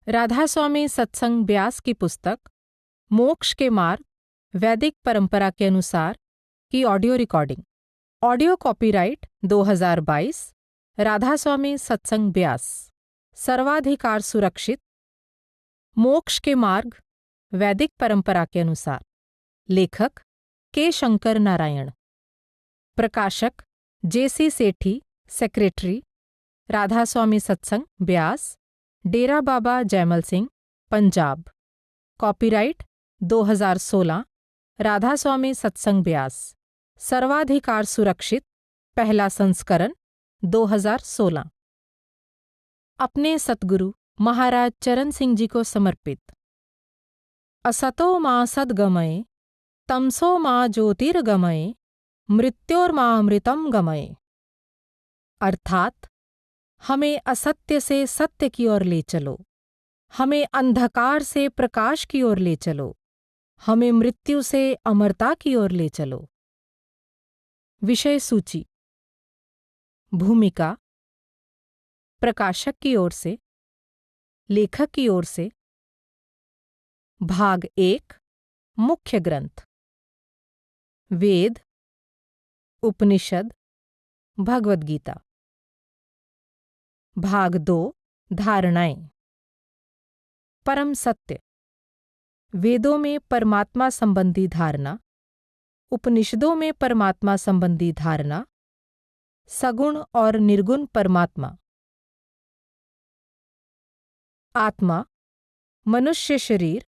राधास्वामी सत्संग ब्यास की पुस्तक मोक्ष के मार्ग वैदिक परंपरा के अनुसार की audio recording. Audio copyright 2022 Radhasoami Satsang Beas. सर्वाधिकार सुरक्षित। मोक्ष के मार्ग वैदिक परंपरा के अनुसार। लेखक के शंकर नारायण। प्रकाशक JC सेठी, सेक्रेटरी, राधास्वामी सत्संग ब्यास, डेरा बाबा जयमल सिंह, पंजाब। कॉपीराइट 2016 राधास्वामी सत्संग ब्यास। सर्वाधिकार सुरक्षित। पहला संस्करण 2016। अपने सतगुरु महाराज चरण सिंह जी को समर्पित। असतो मां सद्गमये, तमसो मां ज्योतिर्गमये, मृत्योर्मां अमृतम गमये। अर्थात हमें असत्य से सत्य की ओर ले चलो, हमें अंधकार से प्रकाश की ओर ले चलो, हमें मृत्यु से अमरता की ओर ले चलो। विषय सूची। भूमिका प्रकाशक की ओर से, लेखक की ओर से। भाग 1 मुख्य ग्रंथ। वेद, उपनिषद, भगवद गीता। भाग 2 धारणाएं। परम सत्य। वेदों में परमात्मा संबंधी धारणा, उपनिषदों में परमात्मा संबंधी धारणा, सगुण और निर्गुण परमात्मा। आत्मा, मनुष्य शरीर,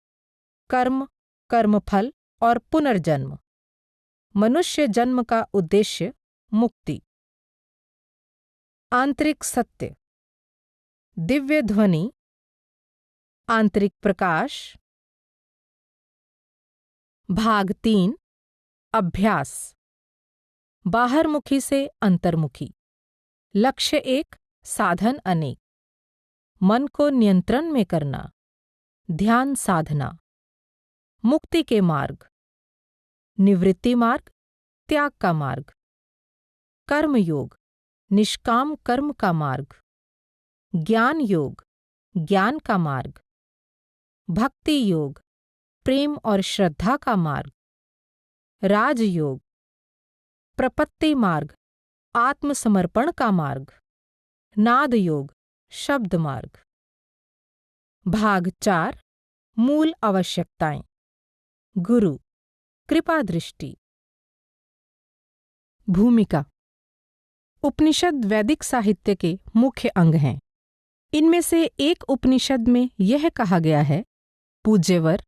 कर्म, कर्मफल और पुनर्जन्म। मनुष्य जन्म का उद्देश्य मुक्ति। आंतरिक सत्य, दिव्य ध्वनि, आंतरिक प्रकाश। भाग 3 अभ्यास। बाहरमुखी से अंतर्मुखी। लक्ष्य 1, साधन अनेक। मन को नियंत्रण में करना, ध्यान साधना। मुक्ति के मार्ग। निवृत्ति मार्ग, त्याग का मार्ग। कर्म योग, निष्काम कर्म का मार्ग। ज्ञान योग, ज्ञान का मार्ग। भक्ति योग, प्रेम और श्रद्धा का मार्ग। राजयोग, प्रपत्ति मार्ग, आत्मसमर्पण का मार्ग। नाद योग, शब्द मार्ग। भाग 4 मूल आवश्यकताएं। गुरु, कृपा दृष्टि। भूमिका। उपनिषद वैदिक साहित्य के मुख्य अंग हैं। इनमें से एक उपनिषद में यह कहा गया है, पूज्यवर,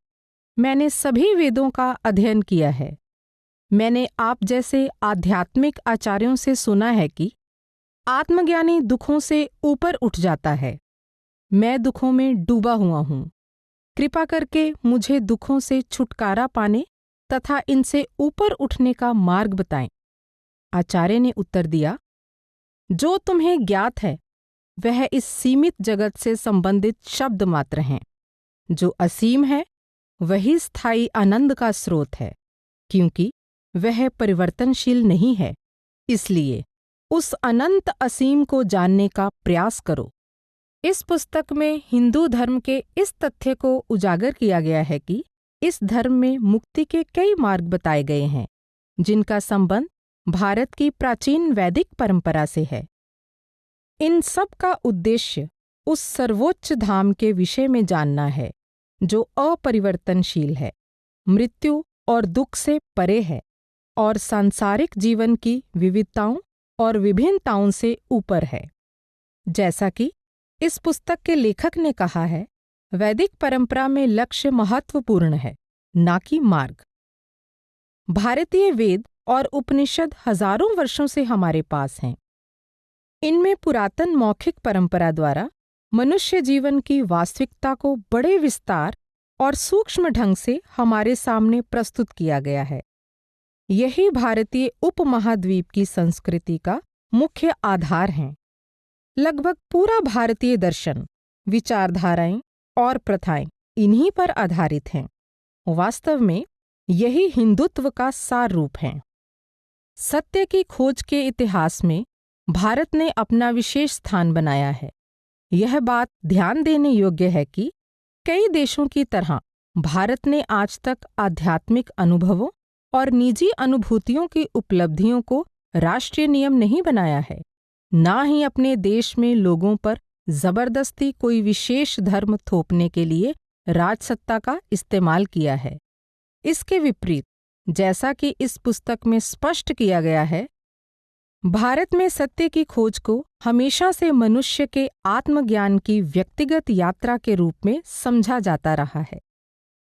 मैंने सभी वेदों का अध्ययन किया है। मैंने आप जैसे आध्यात्मिक आचार्यों से सुना है कि आत्मज्ञानी दुखों से ऊपर उठ जाता है। मैं दुखों में डूबा हुआ हूँ। कृपा करके मुझे दुखों से छुटकारा पाने तथा इनसे ऊपर उठने का मार्ग बताएं। आचार्य ने उत्तर दिया, जो तुम्हें ज्ञात है वह इस सीमित जगत से संबंधित शब्द मात्र हैं। जो असीम है वही स्थायी आनंद का स्रोत है, क्योंकि वह परिवर्तनशील नहीं है। इसलिए उस अनंत असीम को जानने का प्रयास करो। इस पुस्तक में हिंदू धर्म के इस तथ्य को उजागर किया गया है कि इस धर्म में मुक्ति के कई मार्ग बताए गए हैं, जिनका संबंध भारत की प्राचीन वैदिक परंपरा से है। इन सब का उद्देश्य उस सर्वोच्च धाम के विषय में जानना है, जो अपरिवर्तनशील है, मृत्यु और दुख से परे है और सांसारिक जीवन की विविधताओं और विभिन्नताओं से ऊपर है। जैसा कि इस पुस्तक के लेखक ने कहा है, वैदिक परंपरा में लक्ष्य महत्वपूर्ण है, ना कि मार्ग। भारतीय वेद और उपनिषद हजारों वर्षों से हमारे पास हैं। इनमें पुरातन मौखिक परंपरा द्वारा मनुष्य जीवन की वास्तविकता को बड़े विस्तार और सूक्ष्म ढंग से हमारे सामने प्रस्तुत किया गया है। यही भारतीय उपमहाद्वीप की संस्कृति का मुख्य आधार है। लगभग पूरा भारतीय दर्शन, विचारधाराएं और प्रथाएं इन्हीं पर आधारित हैं। वास्तव में यही हिंदुत्व का सार रूप है। सत्य की खोज के इतिहास में भारत ने अपना विशेष स्थान बनाया है। यह बात ध्यान देने योग्य है कि कई देशों की तरह भारत ने आज तक आध्यात्मिक अनुभवों और निजी अनुभूतियों की उपलब्धियों को राष्ट्रीय नियम नहीं बनाया है, ना ही अपने देश में लोगों पर जबरदस्ती कोई विशेष धर्म थोपने के लिए राजसत्ता का इस्तेमाल किया है। इसके विपरीत, जैसा कि इस पुस्तक में स्पष्ट किया गया है, भारत में सत्य की खोज को हमेशा से मनुष्य के आत्मज्ञान की व्यक्तिगत यात्रा के रूप में समझा जाता रहा है।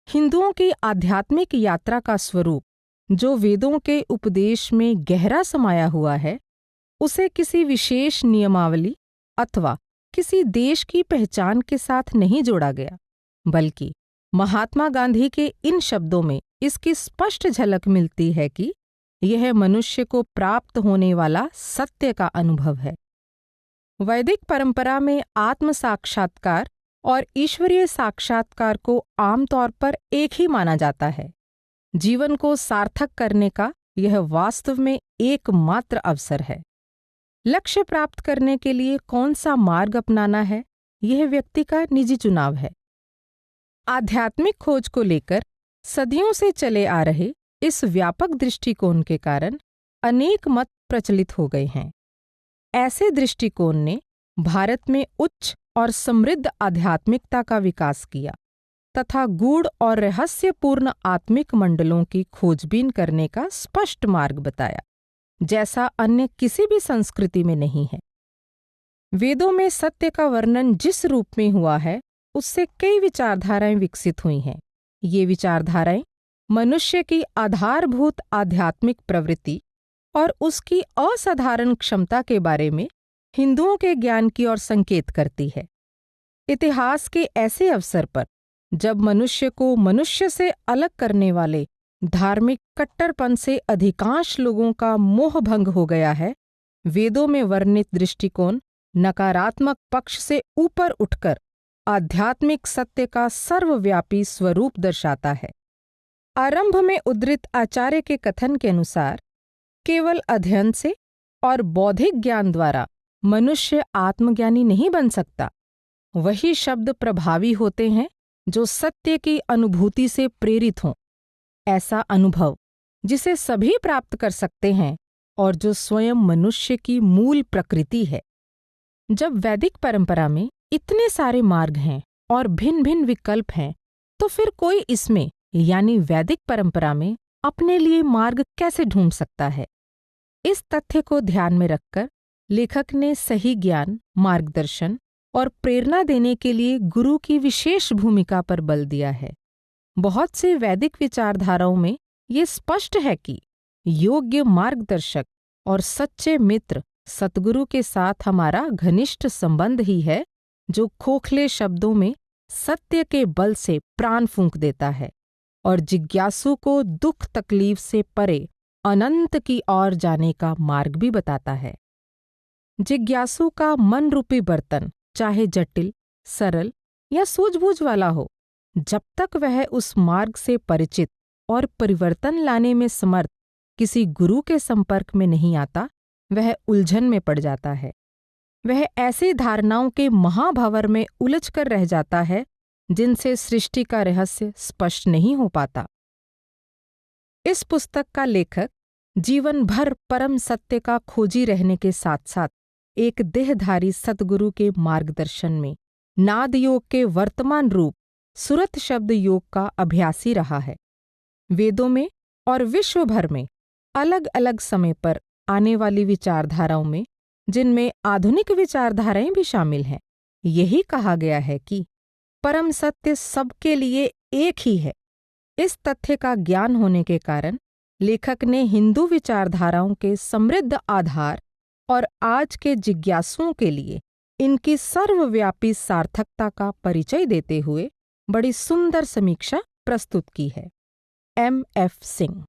हिंदुओं की आध्यात्मिक यात्रा का स्वरूप, जो वेदों के उपदेश में गहरा समाया हुआ है, उसे किसी विशेष नियमावली अथवा किसी देश की पहचान के साथ नहीं जोड़ा गया, बल्कि महात्मा गांधी के इन शब्दों में इसकी स्पष्ट झलक मिलती है कि यह मनुष्य को प्राप्त होने वाला सत्य का अनुभव है। वैदिक परंपरा में आत्म साक्षात्कार और ईश्वरीय साक्षात्कार को आमतौर पर एक ही माना जाता है। जीवन को सार्थक करने का यह वास्तव में एकमात्र अवसर है। लक्ष्य प्राप्त करने के लिए कौन सा मार्ग अपनाना है, यह व्यक्ति का निजी चुनाव है। आध्यात्मिक खोज को लेकर सदियों से चले आ रहे इस व्यापक दृष्टिकोण के कारण अनेक मत प्रचलित हो गए हैं। ऐसे दृष्टिकोण ने भारत में उच्च और समृद्ध आध्यात्मिकता का विकास किया तथा गूढ़ और रहस्यपूर्ण आत्मिक मंडलों की खोजबीन करने का स्पष्ट मार्ग बताया, जैसा अन्य किसी भी संस्कृति में नहीं है। वेदों में सत्य का वर्णन जिस रूप में हुआ है, उससे कई विचारधाराएं विकसित हुई हैं। ये विचारधाराएं मनुष्य की आधारभूत आध्यात्मिक प्रवृत्ति और उसकी असाधारण क्षमता के बारे में हिंदुओं के ज्ञान की ओर संकेत करती है। इतिहास के ऐसे अवसर पर, जब मनुष्य को मनुष्य से अलग करने वाले धार्मिक कट्टरपन से अधिकांश लोगों का मोह भंग हो गया है, वेदों में वर्णित दृष्टिकोण नकारात्मक पक्ष से ऊपर उठकर आध्यात्मिक सत्य का सर्वव्यापी स्वरूप दर्शाता है। आरंभ में उद्धृत आचार्य के कथन के अनुसार केवल अध्ययन से और बौद्धिक ज्ञान द्वारा मनुष्य आत्मज्ञानी नहीं बन सकता। वही शब्द प्रभावी होते हैं जो सत्य की अनुभूति से प्रेरित हों। ऐसा अनुभव जिसे सभी प्राप्त कर सकते हैं और जो स्वयं मनुष्य की मूल प्रकृति है। जब वैदिक परंपरा में इतने सारे मार्ग हैं और भिन्न भिन्न विकल्प हैं, तो फिर कोई इसमें यानी वैदिक परंपरा में अपने लिए मार्ग कैसे ढूंढ सकता है? इस तथ्य को ध्यान में रखकर लेखक ने सही ज्ञान, मार्गदर्शन और प्रेरणा देने के लिए गुरु की विशेष भूमिका पर बल दिया है। बहुत से वैदिक विचारधाराओं में ये स्पष्ट है कि योग्य मार्गदर्शक और सच्चे मित्र सतगुरु के साथ हमारा घनिष्ठ संबंध ही है, जो खोखले शब्दों में सत्य के बल से प्राण फूंक देता है और जिज्ञासु को दुख तकलीफ से परे अनंत की ओर जाने का मार्ग भी बताता है। जिज्ञासु का मन रूपी बर्तन चाहे जटिल, सरल या सूझबूझ वाला हो, जब तक वह उस मार्ग से परिचित और परिवर्तन लाने में समर्थ किसी गुरु के संपर्क में नहीं आता, वह उलझन में पड़ जाता है। वह ऐसी धारणाओं के महाभंवर में उलझ कर रह जाता है जिनसे सृष्टि का रहस्य स्पष्ट नहीं हो पाता। इस पुस्तक का लेखक जीवन भर परम सत्य का खोजी रहने के साथ साथ एक देहधारी सतगुरु के मार्गदर्शन में नाद योग के वर्तमान रूप सुरत शब्द योग का अभ्यासी रहा है। वेदों में और विश्व भर में अलग अलग समय पर आने वाली विचारधाराओं में, जिनमें आधुनिक विचारधाराएं भी शामिल हैं, यही कहा गया है कि परम सत्य सबके लिए एक ही है। इस तथ्य का ज्ञान होने के कारण लेखक ने हिंदू विचारधाराओं के समृद्ध आधार और आज के जिज्ञासुओं के लिए इनकी सर्वव्यापी सार्थकता का परिचय देते हुए बड़ी सुंदर समीक्षा प्रस्तुत की है। M.F. सिंह।